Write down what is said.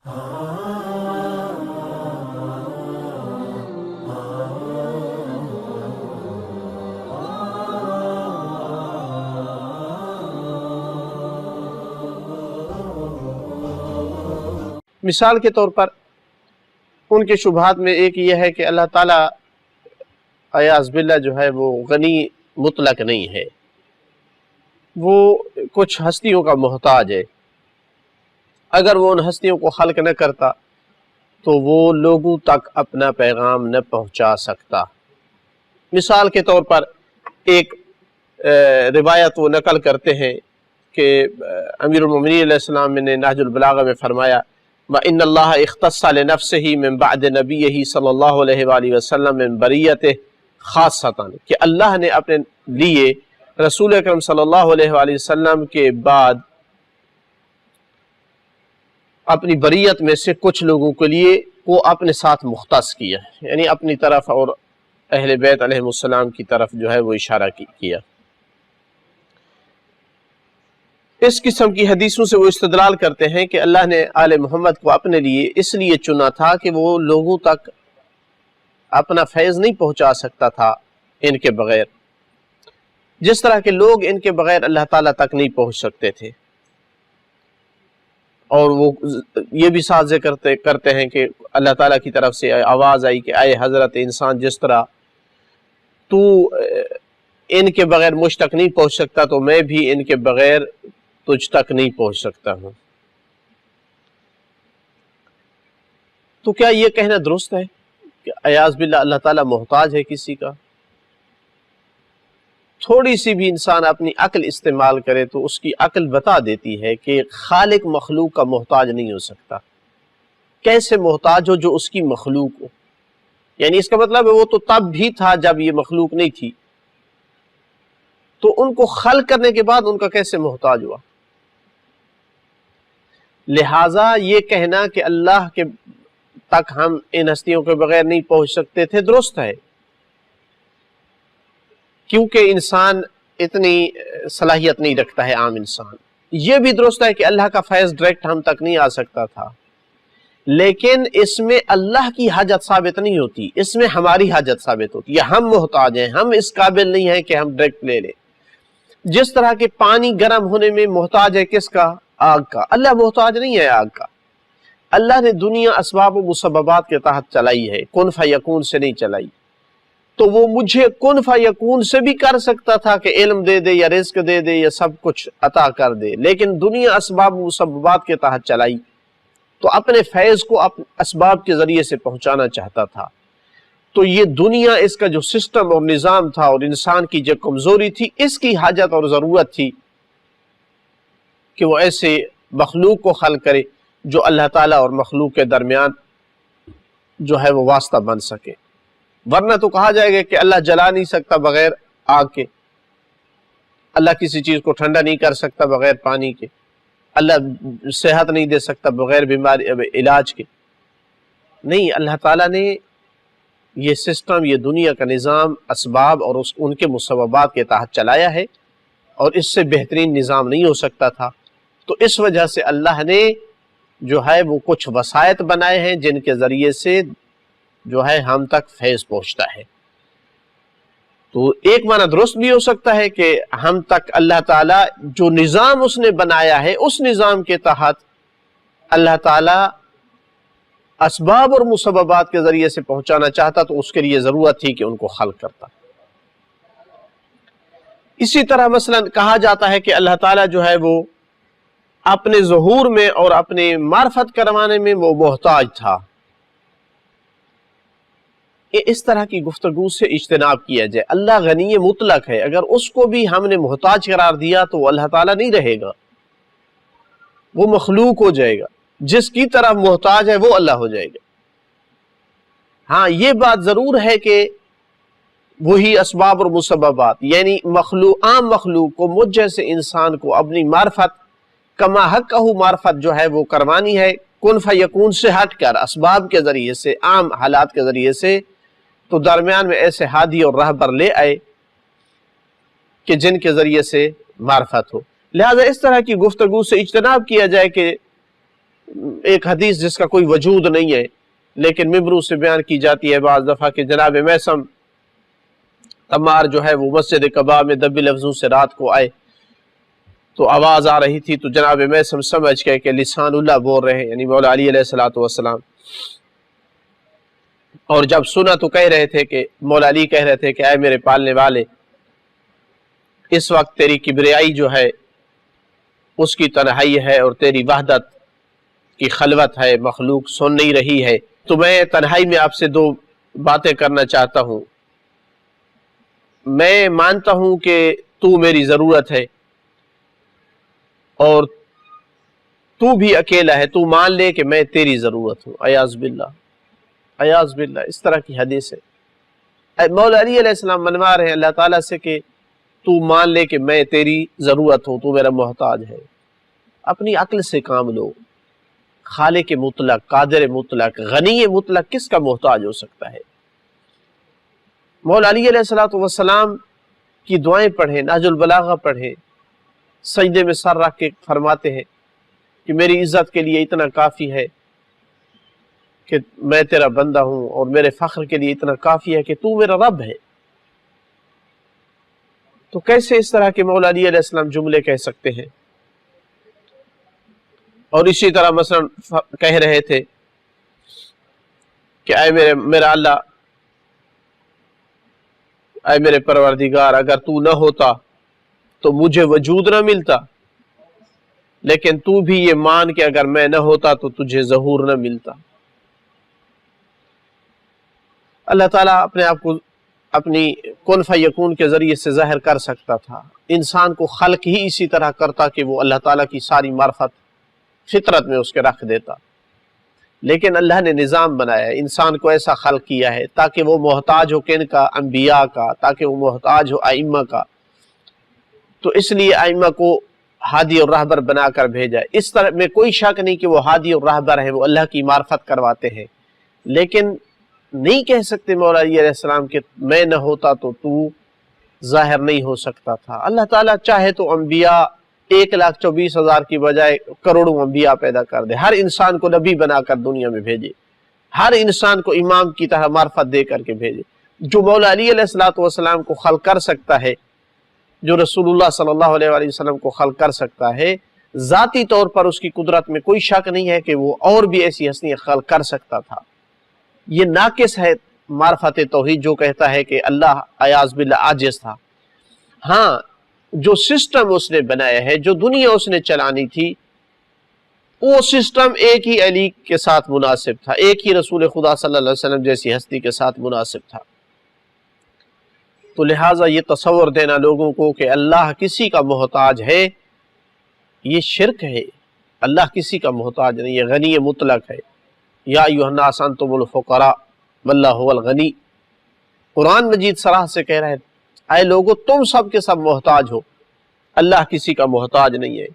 مثال کے طور پر ان کے شبہات میں ایک یہ ہے کہ اللہ تعالیٰ اعوذ باللہ جو ہے وہ غنی مطلق نہیں ہے، وہ کچھ ہستیوں کا محتاج ہے۔ اگر وہ ان ہستیوں کو خلق نہ کرتا تو وہ لوگوں تک اپنا پیغام نہ پہنچا سکتا۔ مثال کے طور پر ایک روایت وہ نقل کرتے ہیں کہ امیر المومنین علیہ السلام نے نہج البلاغہ میں فرمایا وَإِنَّ اللَّهَ اخْتَصَّ لِنَفْسِهِ مِن بَعْدِ نَبِيِّهِ صلی اللہ علیہ وآلہ وسلم من بریتہ خاصتاً، کہ اللہ نے اپنے لیے رسول اکرم صلی اللہ علیہ وآلہ وسلم کے بعد اپنی بریت میں سے کچھ لوگوں کے لیے وہ اپنے ساتھ مختص کیا، یعنی اپنی طرف اور اہل بیت علیہ السلام کی طرف جو ہے وہ اشارہ کیا۔ اس قسم کی حدیثوں سے وہ استدلال کرتے ہیں کہ اللہ نے آل محمد کو اپنے لیے اس لیے چنا تھا کہ وہ لوگوں تک اپنا فیض نہیں پہنچا سکتا تھا ان کے بغیر، جس طرح کے لوگ ان کے بغیر اللہ تعالیٰ تک نہیں پہنچ سکتے تھے۔ اور وہ یہ بھی ساتھ ذکر کرتے ہیں کہ اللہ تعالیٰ کی طرف سے آواز آئی کہ اے حضرت انسان، جس طرح تو ان کے بغیر مجھ تک نہیں پہنچ سکتا تو میں بھی ان کے بغیر تجھ تک نہیں پہنچ سکتا ہوں۔ تو کیا یہ کہنا درست ہے کہ اعوذ باللہ اللہ تعالیٰ محتاج ہے کسی کا؟ تھوڑی سی بھی انسان اپنی عقل استعمال کرے تو اس کی عقل بتا دیتی ہے کہ خالق مخلوق کا محتاج نہیں ہو سکتا۔ کیسے محتاج ہو جو اس کی مخلوق ہو؟ یعنی اس کا مطلب ہے وہ تو تب بھی تھا جب یہ مخلوق نہیں تھی، تو ان کو خلق کرنے کے بعد ان کا کیسے محتاج ہوا؟ لہٰذا یہ کہنا کہ اللہ کے تک ہم ان ہستیوں کے بغیر نہیں پہنچ سکتے تھے درست ہے، کیونکہ انسان اتنی صلاحیت نہیں رکھتا ہے عام انسان۔ یہ بھی درست ہے کہ اللہ کا فیض ڈائریکٹ ہم تک نہیں آ سکتا تھا، لیکن اس میں اللہ کی حاجت ثابت نہیں ہوتی، اس میں ہماری حاجت ثابت ہوتی ہے۔ ہم محتاج ہیں، ہم اس قابل نہیں ہیں کہ ہم ڈائریکٹ لے لیں۔ جس طرح کہ پانی گرم ہونے میں محتاج ہے کس کا؟ آگ کا۔ اللہ محتاج نہیں ہے آگ کا۔ اللہ نے دنیا اسباب و مسببات کے تحت چلائی ہے، کن فیکون سے نہیں چلائی۔ تو وہ مجھے کن فیکون سے بھی کر سکتا تھا کہ علم دے دے یا رزق دے دے یا سب کچھ عطا کر دے، لیکن دنیا اسباب و مسببات کے تحت چلائی تو اپنے فیض کو اسباب کے ذریعے سے پہنچانا چاہتا تھا۔ تو یہ دنیا، اس کا جو سسٹم اور نظام تھا اور انسان کی جو کمزوری تھی، اس کی حاجت اور ضرورت تھی کہ وہ ایسے مخلوق کو خلق کرے جو اللہ تعالیٰ اور مخلوق کے درمیان جو ہے وہ واسطہ بن سکے۔ ورنہ تو کہا جائے گا کہ اللہ جلا نہیں سکتا بغیر آگ کے، اللہ کسی چیز کو ٹھنڈا نہیں کر سکتا بغیر پانی کے، اللہ صحت نہیں دے سکتا بغیر بیماری علاج کے۔ نہیں، اللہ تعالیٰ نے یہ سسٹم، یہ دنیا کا نظام اسباب اور ان کے مسببات کے تحت چلایا ہے، اور اس سے بہترین نظام نہیں ہو سکتا تھا۔ تو اس وجہ سے اللہ نے جو ہے وہ کچھ وسائط بنائے ہیں جن کے ذریعے سے جو ہے ہم تک فیض پہنچتا ہے۔ تو ایک معنی درست بھی ہو سکتا ہے کہ ہم تک اللہ تعالیٰ جو نظام اس نے بنایا ہے، اس نظام کے تحت اللہ تعالیٰ اسباب اور مسببات کے ذریعے سے پہنچانا چاہتا، تو اس کے لیے ضرورت تھی کہ ان کو خلق کرتا۔ اسی طرح مثلا کہا جاتا ہے کہ اللہ تعالیٰ جو ہے وہ اپنے ظہور میں اور اپنے معرفت کروانے میں وہ محتاج تھا۔ اس طرح کی گفتگو سے اجتناب کیا جائے۔ اللہ غنی مطلق ہے، اگر اس کو بھی ہم نے محتاج قرار دیا تو وہ اللہ تعالیٰ نہیں رہے گا، وہ مخلوق ہو جائے گا۔ جس کی طرف محتاج ہے وہ اللہ ہو جائے گا۔ ہاں، یہ بات ضرور ہے کہ وہی اسباب اور مسببات، یعنی عام مخلوق کو، مجھ جیسے انسان کو اپنی معرفت کما حق معرفت جو ہے وہ کروانی ہے، کن فیکون سے ہٹ کر اسباب کے ذریعے سے، عام حالات کے ذریعے سے۔ تو درمیان میں ایسے ہادی اور راہبر لے آئے کہ جن کے ذریعے سے معرفت ہو۔ لہذا اس طرح کی گفتگو سے اجتناب کیا جائے کہ ایک حدیث جس کا کوئی وجود نہیں ہے لیکن ممبروں سے بیان کی جاتی ہے بعض دفعہ کہ جناب میثم تمار جو ہے وہ مسجد قباء میں دبی لفظوں سے رات کو آئے تو آواز آ رہی تھی، تو جناب میثم سمجھ گئے کہ لسان اللہ بول رہے ہیں، یعنی مولا علی علیہ السلام، اور جب سنا تو کہہ رہے تھے کہ مولا علی کہہ رہے تھے کہ اے میرے پالنے والے، اس وقت تیری کبریائی جو ہے اس کی تنہائی ہے اور تیری وحدت کی خلوت ہے، مخلوق سن نہیں رہی ہے، تو میں تنہائی میں آپ سے دو باتیں کرنا چاہتا ہوں۔ میں مانتا ہوں کہ تو میری ضرورت ہے اور تو بھی اکیلا ہے، تو مان لے کہ میں تیری ضرورت ہوں۔ ایاذ باللہ، ایاذ باللہ، اس طرح کی حدیث ہے۔ مولا علی علیہ السلام منوا رہے ہیں اللہ تعالیٰ سے کہ تو مان لے کہ میں تیری ضرورت ہوں، تو میرا محتاج ہے۔ اپنی عقل سے کام لو۔ خالق مطلق، قادر مطلق، غنی مطلق کس کا محتاج ہو سکتا ہے؟ مولا علی علیہ السلام کی دعائیں پڑھیں، نہج البلاغہ پڑھیں، سجدے میں سر رکھ کے فرماتے ہیں کہ میری عزت کے لیے اتنا کافی ہے کہ میں تیرا بندہ ہوں، اور میرے فخر کے لیے اتنا کافی ہے کہ تو میرا رب ہے۔ تو کیسے اس طرح کے مولا علی علیہ السلام جملے کہہ سکتے ہیں؟ اور اسی طرح مثلا کہہ رہے تھے کہ اے میرا اللہ، اے میرے پروردگار، اگر تو نہ ہوتا تو مجھے وجود نہ ملتا، لیکن تو بھی یہ مان کہ اگر میں نہ ہوتا تو تجھے ظہور نہ ملتا۔ اللہ تعالیٰ اپنے آپ کو اپنی کن فیکون کے ذریعے سے ظاہر کر سکتا تھا، انسان کو خلق ہی اسی طرح کرتا کہ وہ اللہ تعالیٰ کی ساری معرفت فطرت میں اس کے رکھ دیتا، لیکن اللہ نے نظام بنایا ہے، انسان کو ایسا خلق کیا ہے تاکہ وہ محتاج ہو کن کا؟ انبیاء کا، تاکہ وہ محتاج ہو ائمہ کا، تو اس لیے ائمہ کو ہادی اور راہبر بنا کر بھیجا ہے۔ اس طرح میں کوئی شک نہیں کہ وہ ہادی اور راہبر ہیں، وہ اللہ کی معرفت کرواتے ہیں، لیکن نہیں کہہ سکتے مولا علی علیہ السلام کہ میں نہ ہوتا تو تو ظاہر نہیں ہو سکتا تھا۔ اللہ تعالیٰ چاہے تو انبیاء 1,24,000 کی بجائے کروڑوں انبیاء پیدا کر دے، ہر انسان کو نبی بنا کر دنیا میں بھیجے، ہر انسان کو امام کی طرح معرفت دے کر کے بھیجے۔ جو مولا علی علیہ السلام کو خلق کر سکتا ہے، جو رسول اللہ صلی اللہ علیہ وآلہ وسلم کو خلق کر سکتا ہے، ذاتی طور پر اس کی قدرت میں کوئی شک نہیں ہے کہ وہ اور بھی ایسی ہستیاں خلق کر سکتا تھا۔ یہ ناقص ہے معرفت توحید جو کہتا ہے کہ اللہ اعاذ باللہ عاجز تھا۔ ہاں، جو سسٹم اس نے بنایا ہے، جو دنیا اس نے چلانی تھی، وہ سسٹم ایک ہی علی کے ساتھ مناسب تھا، ایک ہی رسول خدا صلی اللہ علیہ وسلم جیسی ہستی کے ساتھ مناسب تھا۔ تو لہٰذا یہ تصور دینا لوگوں کو کہ اللہ کسی کا محتاج ہے، یہ شرک ہے۔ اللہ کسی کا محتاج نہیں، یہ غنی مطلق ہے۔ یا ایھا الناس انتم الفقراء واللہ هو الغنی، قرآن مجید صراحت سے کہہ رہا ہے اے لوگو تم سب کے سب محتاج ہو، اللہ کسی کا محتاج نہیں ہے۔